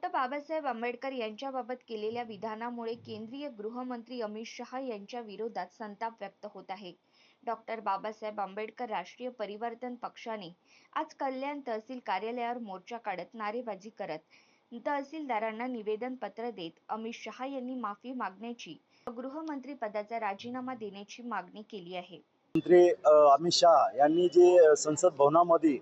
Doctor Babasaheb Ambedkar यांच्याबाबत केलेल्या विधानामुळे केंद्रीय गृहमंत्री अमित शहा यांच्या विरोधात संताप व्यक्त होत आहे. डॉक्टर बाबासाहेब आंबेडकर राष्ट्रीय परिवर्तन पक्षाने आज कल्याण तहसील कार्यालयावर मोर्चा काढत नारेबाजी करत तहसीलदारांना निवेदन पत्र देत अमित शहा यांनी माफी मागण्याची गृहमंत्री पदाचा राजीनामा देण्याची मागणी केली आहे. मंत्री अमित शहा यांनी जी संसद भवनामध्ये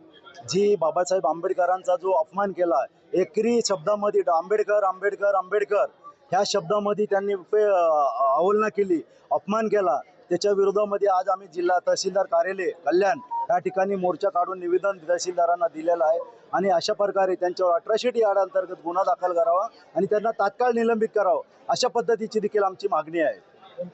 जी बाबासाहेब आंबेडकरांचा जो अपमान केला, एकरी शब्दामध्ये आंबेडकर आंबेडकर आंबेडकर ह्या शब्दामध्ये त्यांनी अवहेलना केली, अपमान केला. त्याच्या विरोधामध्ये आज आम्ही जिल्हा तहसीलदार कार्यालय कल्याण या ठिकाणी मोर्चा काढून निवेदन तहसीलदारांना दिलेलं आहे आणि अशा प्रकारे त्यांच्यावर अट्रॉसिटी ॲक्ट अंतर्गत गुन्हा दाखल करावा आणि त्यांना तात्काळ निलंबित करावं, अशा पद्धतीची देखील आमची मागणी आहे.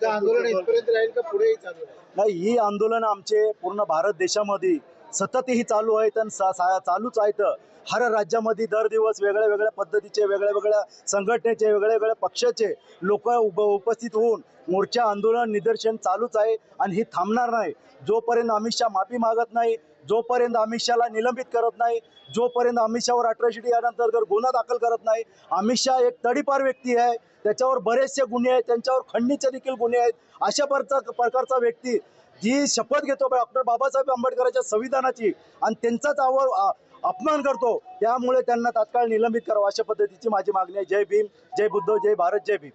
आंदोलन इथपर्यंत राहील का पुढेही चालू राहील? नाही, ही आंदोलन आमचे पूर्ण भारत देशामध्ये सततही चालू आहेत आणि चालूच आहेत. हर राज्यामध्ये दर दिवस वेगळ्या वेगळ्या पद्धतीचे, वेगळ्या वेगळ्या संघटनेचे, वेगळ्या वेगळ्या पक्षाचे लोक उपस्थित होऊन मोर्चा, आंदोलन, निदर्शन चालूच आहे आणि ही थांबणार नाही. जोपर्यंत अमित शहा माफी मागत नाही, जोपर्यंत अमित शहाला निलंबित करत नाही, जोपर्यंत अमित शहावर अट्रॉसिटी अंतर्गत गुन्हा दाखल करत नाही. अमित शहा एक तडीपार व्यक्ती आहे, त्याच्यावर बरेचसे गुन्हे आहेत, त्यांच्यावर खंडणीचे देखील गुन्हे आहेत. अशा प्रकारचा व्यक्ती जी शपथ घेतो डॉक्टर बाबासाहेब आंबेडकरांच्या संविधानाची आणि त्यांचाच अपमान करतो, त्यामुळे त्यांना तात्काळ निलंबित करावं, अशा पद्धतीची माझी मागणी आहे. जय भीम, जय बुद्ध, जय भारत, जय भीम.